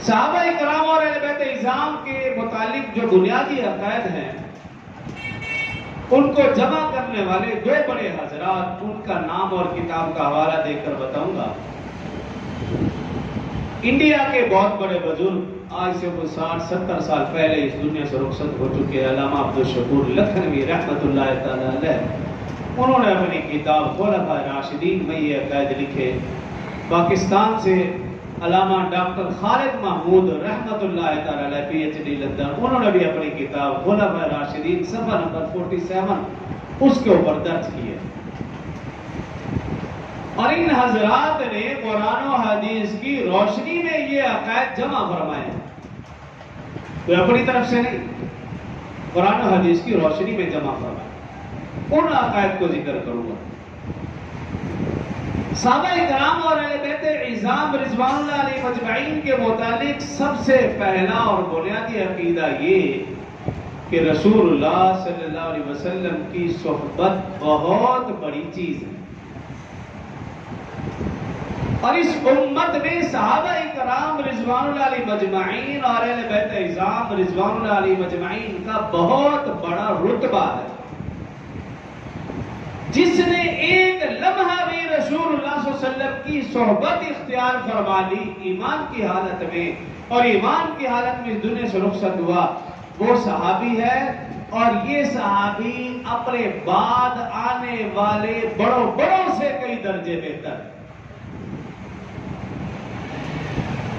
صحابہ کرام اور اہل بیت اعظام کے متعلق جو بنیادی عقائد ہیں ان کو جمع کرنے والے دو بڑے حضرات، ان کا نام اور کتاب کا حوالہ دے کر بتاؤں گا۔ انڈیا کے بہت بڑے بزرگ، آج سے 60-70 سال پہلے اس دنیا سے رخصت ہو چکے علامہ عبدالشکور لکھنوی رحمۃ اللہ تعالی علیہ، انہوں نے اپنی کتاب خلفائے راشدین میں یہ عقائد لکھے۔ پاکستان سے علامہ ڈاکٹر خالد محمود رحمۃ اللہ تعالی علیہ PhD لندن، انہوں نے بھی اپنی کتاب خلفائے راشدین صفحہ نمبر 47 اس کے اوپر درج کی ہے۔ اور ان حضرات نے قرآن و حدیث کی روشنی میں یہ عقائد جمع فرمائے ہیں، تو اپنی طرف سے نہیں، قرآن و حدیث کی روشنی میں جمع فرمائے۔ ان عقائد کو ذکر کروں گا۔ صحابہ کرام اور اہل بیت اعظام رضوان اللہ علیہ مجمعین کے متعلق سب سے پہلا اور بنیادی عقیدہ یہ کہ رسول اللہ صلی اللہ علیہ وسلم کی صحبت بہت بڑی چیز ہے، اور اس امت میں صحابہ کرام رضوان اللہ علیہ مجمعین اور اہل بیت اعظام رضوان اللہ علیہ مجمعین کا بہت بڑا رتبہ ہے۔ جس نے ایک لمحہ بھی رسول اللہ صلی اللہ علیہ وسلم کی صحبت اختیار فرما لی ایمان کی حالت میں، اور ایمان کی حالت میں اس دنیا سے رخصت ہوا، وہ صحابی ہے، اور یہ صحابی اپنے بعد آنے والے بڑوں سے کئی درجے بہتر ہے۔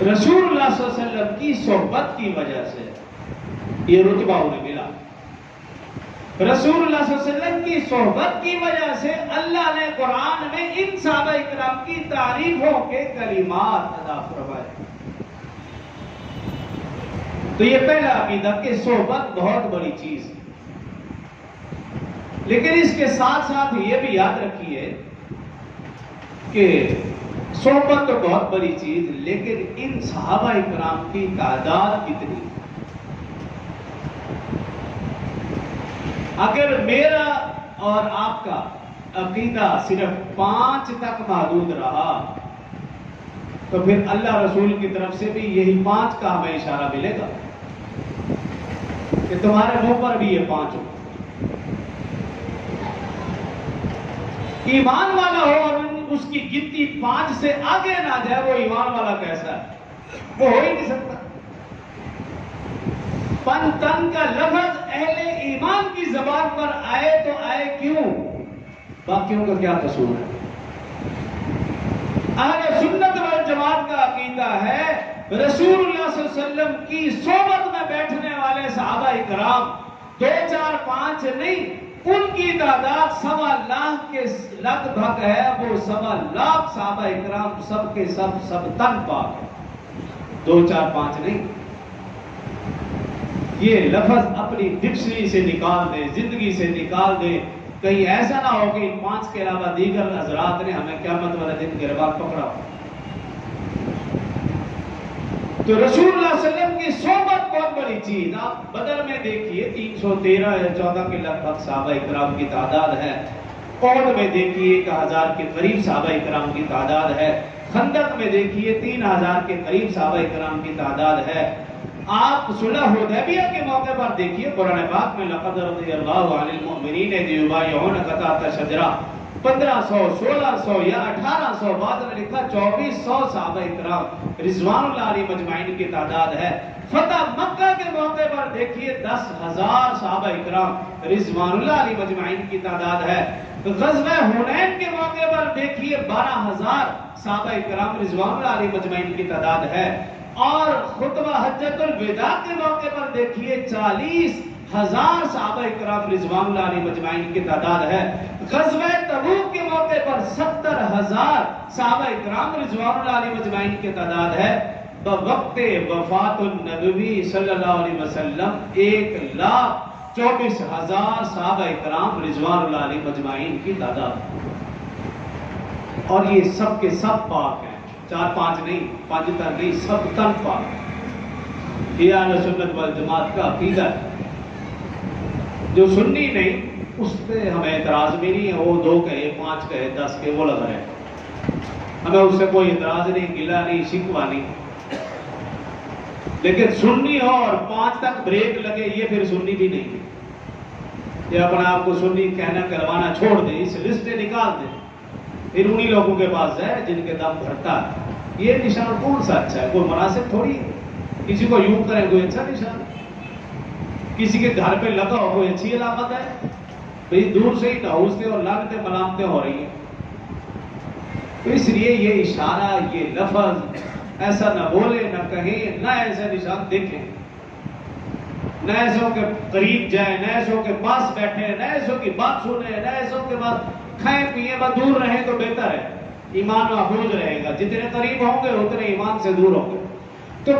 رسول اللہ صلی اللہ علیہ وسلم کی صحبت کی وجہ سے یہ رتبہ انہیں ملا۔ رسول اللہ صلی اللہ علیہ وسلم کی صحبت کی وجہ سے اللہ نے قرآن میں ان صحابہ کرام کی تعریفوں کے کلمات ادا فرمائے۔ تو یہ پہلا عقیدہ کہ صحبت بہت بڑی چیز ہے، لیکن اس کے ساتھ ساتھ یہ بھی یاد رکھیے کہ صحبت تو بہت بڑی چیز، لیکن ان صحابہ کرام کی تعداد کتنی ہے؟ اگر میرا اور آپ کا عقیدہ صرف 5 تک محدود رہا تو پھر اللہ رسول کی طرف سے بھی یہی 5 کا ہمیں اشارہ ملے گا کہ تمہارے منہ پر بھی یہ 5 ہو۔ ایمان والا ہو اور اس کی گنتی 5 سے آگے نہ جائے، وہ ایمان والا کیسا ہے؟ وہ ہو ہی نہیں سکتا۔ پن تن کا لفظ اہل ایمان کی زبان پر آئے تو آئے کیوں؟ باقیوں کا کیا قصور ہے؟ اہل سنت والجماعت کا عقیدہ ہے رسول اللہ صلی اللہ علیہ وسلم کی صحبت میں بیٹھنے والے صحابہ کرام 2 4 5 نہیں، ان کی تعداد 1.25 لاکھ کے لگ بھگ ہے۔ وہ 1.25 لاکھ صحابہ کرام سب کے سب تن پاک ہے، 2 4 5 نہیں۔ یہ لفظ اپنی ڈکشنری سے نکال دیں، زندگی سے نکال دیں، کہیں ایسا نہ ہو کہ ان 5 کے علاوہ دیگر حضرات نے ہمیں قیامت والے دن گرفتار پکڑا۔ تو رسول اللہ صلی اللہ علیہ وسلم کی صحبت بہت بڑی چیز۔ آپ بدر میں دیکھیے 313 یا 14 کے لگ بھگ صحابہ کرام کی تعداد ہے، احد میں دیکھیے 1000 کے قریب صحابہ کرام کی تعداد ہے، خندق میں دیکھیے 3000 کے قریب صحابہ کرام کی تعداد ہے۔ آپ صلح حدیبیہ کے موقع پر دیکھیے قرآن پاک میں لقد رضی اللہ عن المؤمنین اذ یبایعونک تحت الشجرہ، 1500 1600 یا 1800، بعد نے لکھا 2400 صحابہ کرام رضوان اللہ علیہ مجمعین کی تعداد ہے۔ فتح مکہ کے موقع پر دیکھیے 10,000 صحابہ کرام رضوان اللہ علیہ مجمعین کی تعداد ہے۔ غزوہ حنین کے موقع پر دیکھیے 12,000 صحابہ کرام رضوان اللہ علیہ مجمعین کی تعداد ہے، اور خطبہ حجۃ الوداع کے موقع پر دیکھیے 40,000 صحابہ کرام رضوان اللہ علیہ مجمعین کی تعداد ہے۔ غزوہ تبوک کے موقع پر 70,000 صحابہ کرام رضوان اللہ علیہ مجمعین کی تعداد ہے۔ بوقت وفات النبی صلی اللہ علیہ وسلم 1,24,000 صحابہ کرام رضوان اللہ علیہ مجمعین کی تعداد، اور یہ سب کے سب پاک ہیں، 4 5 نہیں، 5 تن نہیں، سب تن پاک۔ یہ اہل سنت والجماعت کا عقیدہ ہے۔ جو سنی نہیں اس پہ ہمیں اعتراض بھی نہیں ہے، وہ 2 کہے 5 کہے 10 کہے وہ لگ رہے، ہمیں اس سے کوئی اعتراض نہیں، گلہ نہیں، شکوہ نہیں۔ لیکن سنی ہو اور 5 تک بریک لگے یہ پھر سنی بھی نہیں ہے. یہ اپنا آپ کو سنی کہنا کروانا چھوڑ دے, اس لسٹ سے نکال دے, پھر انہی لوگوں کے پاس جائے جن کے دم بھرتا ہے. یہ نشان کون سا اچھا ہے؟ کوئی مناسب تھوڑی ہے. کسی کو یوں کرے کوئی اچھا نشان, کسی کے گھر پہ لگا ہو کوئی اچھی علامت ہے؟ بھئی دور سے ہی ٹھہوستے اور لانتیں ملامتیں ہو رہی ہیں. تو اس لیے یہ اشارہ, یہ لفظ ایسا نہ بولے نہ کہیں, نہ ایسے نشان دیکھیں, نہ ایسوں کے قریب جائیں, نہ ایسوں کے پاس بیٹھیں, نہ ایسوں کی بات سنیں, نہ ایسوں کے بعد کھائیں پیئیں. بس دور رہیں تو بہتر ہے, ایمان محفوظ رہے گا. جتنے قریب ہوں گے اتنے ایمان سے دور ہوں گے. تو